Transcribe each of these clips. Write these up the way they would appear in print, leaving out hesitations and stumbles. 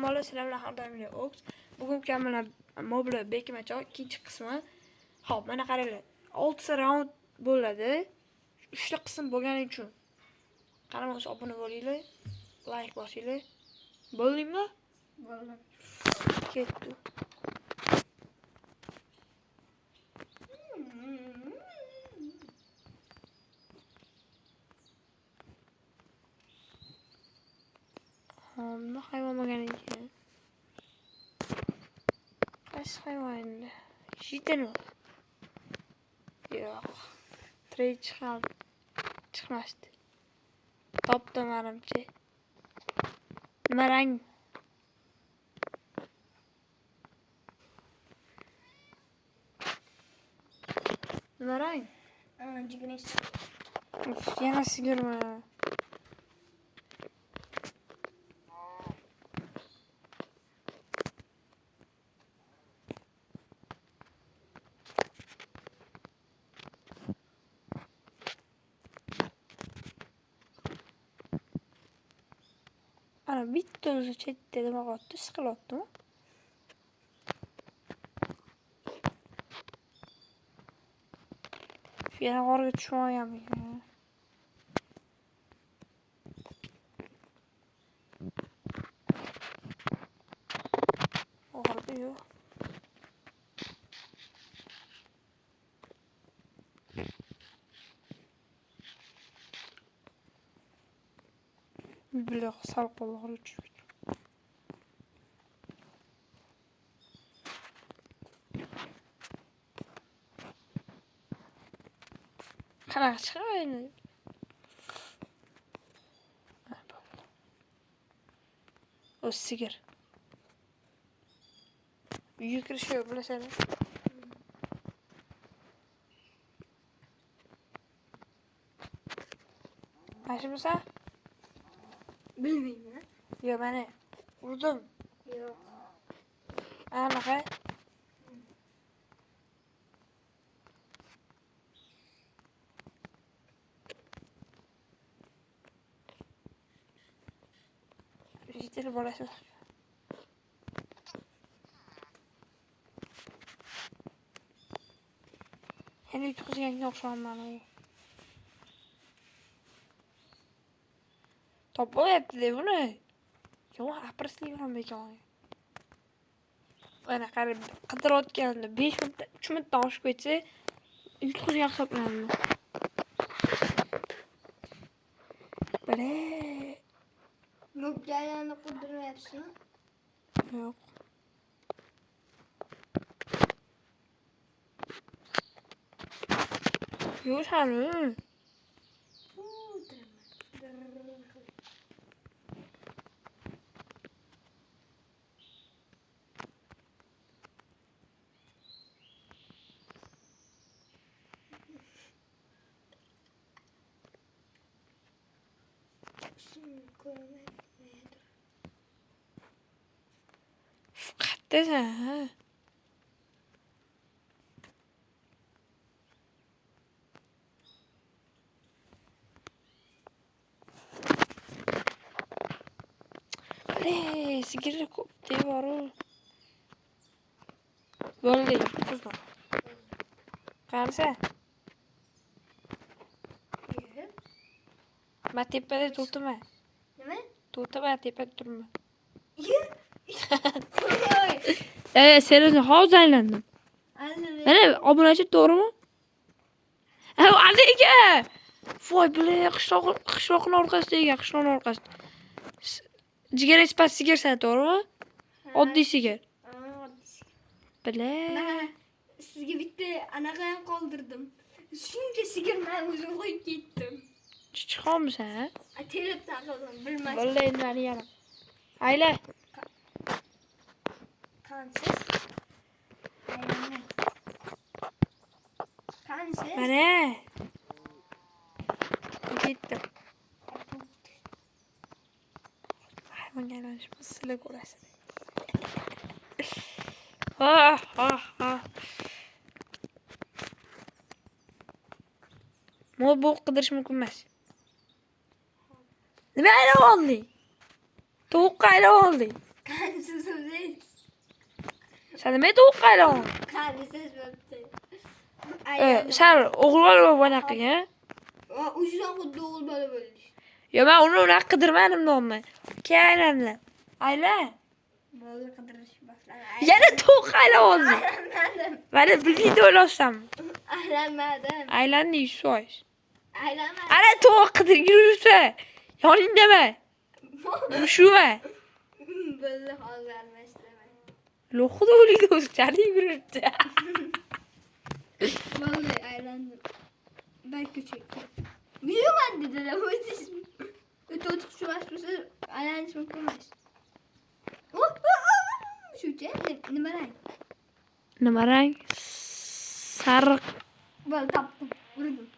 Assalomu sizlar bilan har doimgidek Oks. Bugungi mana Mobile Bekimacho ikkinchi qismi. Xo'p, mana qaranglar. 6 ta raund bo'ladi. 3 ta qism bo'lgani uchun qanaqa obuna bo'linglar, like bosinglar. Bo'ldingmi? Bo'ldim. Ketdi. Nima hayvon bo'lgan ekan? Qaysi hayvon endi? Shitimi? Yo'q. Trade chiqmasdi. Topdim manimcha. Nima rang? Nima rang? Jignis. Yana sigirmi? Ana bitta o'zi chetda nima qotdi? Siqilyaptimi? Yana qorga tushmaganmi? Qorda yo'q. Biloq sal qo'lga tushib. Qanaqa chiqadi? O sigir. Uyga kirishi yo'q, bilasizmi? Mashimisan? Bilmayman. Yo'q, mana urdim. Yo'q. Anaqa. Jitil bolasi. Yana yutqizganga o'xshamayman u. Topyapti-da buni. Yo'q, aprislik ham bekor. Mana qarab qidirayotganda 5 minutda 3 minutdan oshib ketsa, yutqizgan hisoblanadi. Bale. Mubdalarni qidirmayapsizmi? Yo'q. Yo'q hali. Qayerdasan? Sigirni ko'p devoru. Bo'ldi, qizlar. Qarasa. Men tepada turibman. Nima? Turibman, tepada turibman. Yo'q. Seriously, hozir aylandim. Mana obunachi to'g'rimi? Aleega. Voy, bile qishloqning orqasida ekan, qishloqning orqasida. Jigara spat sigirsan, to'g'rimi? Oddiy sigir. Bile. Men sizga bitta anaqa ham qoldirdim. Shuncha sigirni o'zim qo'yib ketdim. Chiqolmisan? Telib taqildim, bilmasam. Bile endi meni yana. Ayla. Qansiz? Qansiz? Mana. Ketdim. Hayvonga aylanishimiz sizlar ko'rasiz. Bu qidirish mumkin emas. Nima aylab olding? Tovuqqa aylab olding. siz o'zingiz. Sen nima tovuq qaylan? Qani siz bo'pti. Sen o'g'il bola bunaqa ya? Uchidan xuddi o'g'il bola bo'ldi. Yo, men uni unaqa qidirmadim nonni. Keyin ayla. Bo'ldi qidirish boshladi. Yana tovuq qaylan oldi. Aylanmadim. Mana bir video o'ylashsam. Aylanmadim. Aylandi 100%. Aylanmadim. Ana tovuq qidirib yuribsa. Yoningdami? Shumi? Bo'ldi hozir almashtirmay. Lo'qida o'liydi o'zchalik yuribdi. Bo'ldi aylandim. Bir küçük. Biliyorum dediler. O yüzden tutup şu başlısı ayağınız bakılmaz. Şu ne renk? Nima rang? Sariq. Böyle taptım. Vurdum.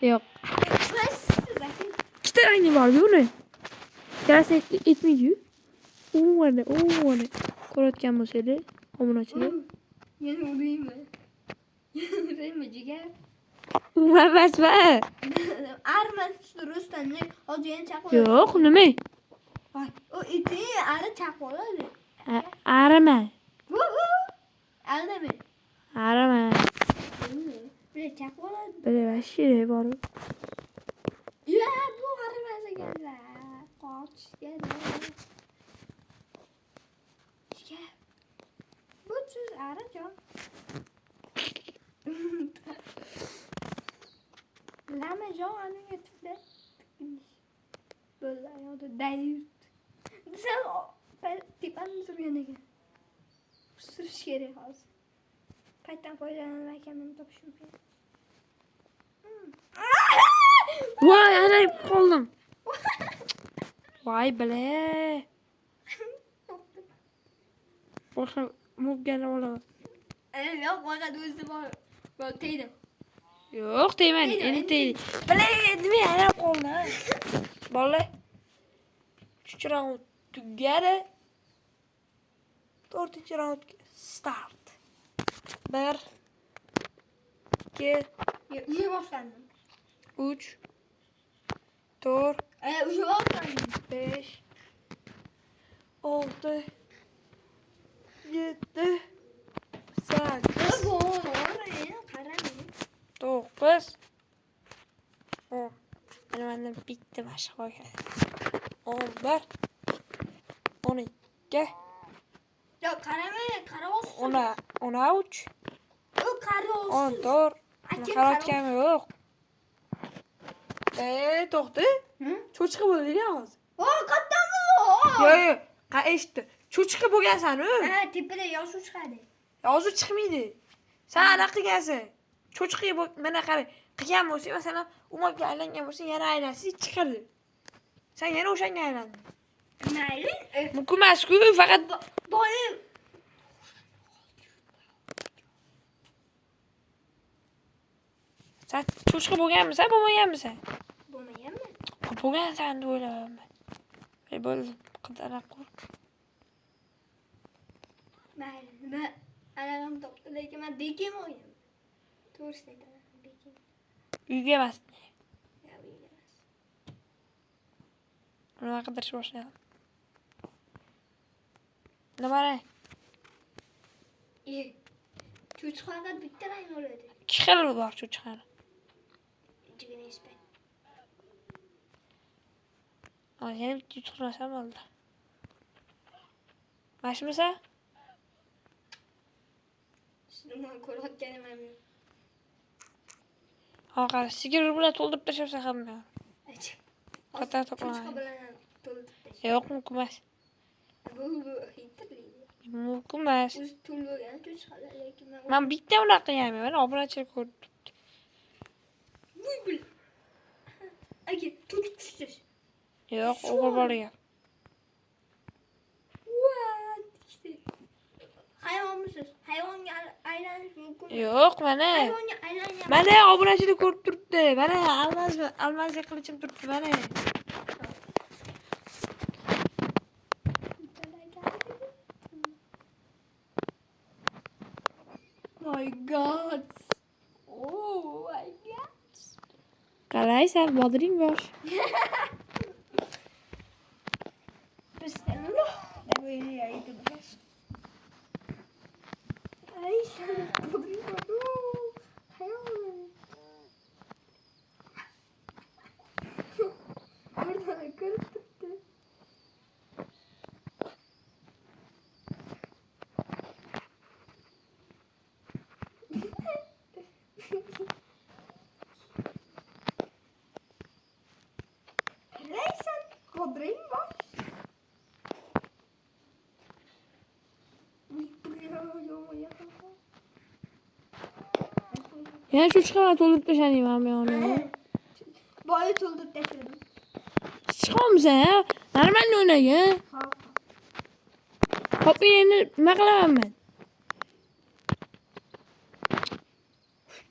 Yo'q. Zaten. Ikkita rangi bor-ku uni. Ikkitasi etmaydi-yu. Mana. Ko'rayotgan bo'lsangiz, obunachilar. Yeni vurayım mı? Vurayım mı ciger? Emasmi? Arman Rustamni hozir chaqib. Yo'q, nima? Voy, o iti ari chaqib oladi. Arama. Aldami? Arama. Bile chaqib oladi. Bile shire bor. Ya bu arimasa keldi. Qoch keldi. Bu siz arajon. Lama jon aning etibdi. Böyle ayolda dayut. Sen ben tipan sürüyorsun ki. Sürüş geri hazır. Paytan foydalanırken benim topuşum. Voy, ana qoldim. Voy, bile. Boshqa mubgani olaman. Yok fakat o'zi bor. Böyle teydim. Yo'q, tegmadi. Endi tegdi. Bile, nima ana qoldi? Bola. 3 raund tugadi. 4-round start. 1 2 Uyuya başlandım. 3 4 Uyuya başlandım. 5 6 7 8 Oraya karamıyorum. 9 10 Ana mendan bitta mashq qolgan. 11 12 Yok karamıyorum. Kara olsun. 13 Yok kara olsun. 14 qaratgani yo'q. To'xta. Cho'chqa bo'ldi hozir. Qatdami Yo'q, eshitdi. Cho'chqa bo'lgansan-ku. Ha, tepede yosh chiqadi. Hozir chiqmaydi. Sen anaqa qilgansan. Cho'chqa mana qara, qilgan bo'lsang, masalan, umobga aylangan bo'lsang, yana aylansa chiqadi. Sen yana o'shanga aylanding. Mayli. Mumkin emas-ku, faqat Boyi. sen cho'chqa bo'lganmisan, bo'lmaganmisan? Bo'lmaganmi? Bo'lgansan deb o'ylayapman. Bo'ldi, qidirib qo'y. Mayli. Nima anagam topdi, lekin men bekim o'yin. To'g'risini aytaman, bekim. Uyga emas. Ya uyga emas. Nima qidirish boshlayapman. Nima rang? Cho'chqaga bitta rang bo'ladi. 2 xil bor cho'chqani. Jigini ispat. Yana bitta cho'chqasam bo'ldi. Mashmisa? Sizni ko'rayotganim ham yo'q. Qara, sigir bilan to'ldirib tashlasa ham yo'q. Ajib. Qatar Cho'chqa to'plamaydi. bilan to'ldirib. Yo'q, mumkin emas. Bu hitrli. Mumkin emas. O'zi to'l bo'lgan cho'chqalar, lekin Men bitta unaqa qilganman. Mana obunachilar ko'rdi. Voy bil. Aka, to'kib tushsiz. Yo'q, o'g'il bolaga. What? Hayvonmisiz? Hayvonga aylanish mumkin. Yo'q, mana. Hayvonga aylanyapti. Mana obunachilar ko'rib turibdi. Mana almazga qilichim turibdi, mana. My God. Oh my God. Qaraysan, bodring bor. Bismillah. Deb o'ylaydi. arkadaşlar. Ay sen vuruyordu. Hayal. Oradan kırıp tuttu. Neyse, kodreyim var. Yani şu çıkaran to'lib tashlanyapman men. Boya to'ldirib tashladim. Chiqamiz ha. Normalni o'ynagin. Hop endi nima qilaman men?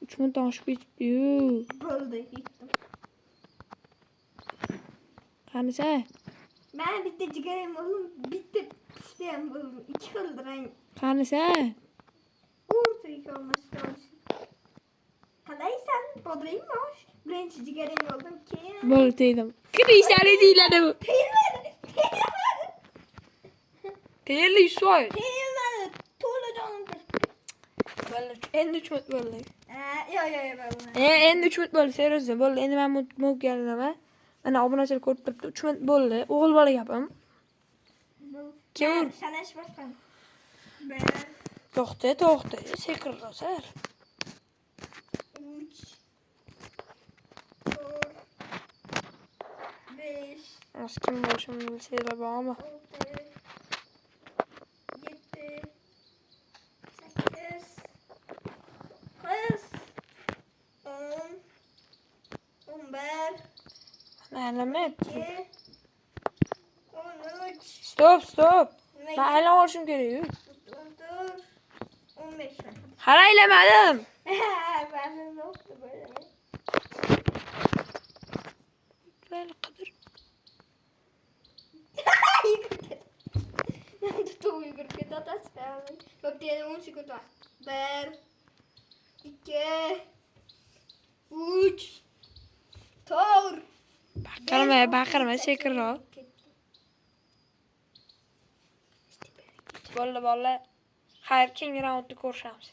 3 minut oshib ketibdi-yu. Bo'ldi, yetdim. Qanisa? Ben bitta jigaram oldum, bitta pushti ham bo'ldim. Ikki xil rang. Qanisa? O'rtaga olmasdan. Qalaysan? Bodringmosh. Birinchi jigaram oldum, keyin Bo'ldi dedim. Kirishali deyiladi bu. Tegmadi. Tayyorli Yusuf. Tegmadi. To'la jonim turibdi. Bo'ldi. Endi 3 minut bo'ldi. Yo, bo'ldi. Endi 3 minut bo'ldi. Seriyozda bo'ldi. Endi men mov kelinaman. Mana obunachilar ko'rib turibdi. 3 minut bo'ldi. O'g'il bola gapim. Kim? Sanash boshqa. To'xta. Sekrasar. 3 4 5 Az kim bo'lishimni bilsanglar bormi? 6 7 8 9 10 11 Nima? 12 13 Stop. Ben aylan olishim kerak. 14 15 Qaraylamadim. Ben de nokta böyle. Böyle qidir. Ben tutup yugurib ketatasizmi? Bo'pti, 10 sekund var. 1 2 3 4 Baqirma, sekinroq. Bo'ldi. Xayr, keyingi raundda ko'rishamiz.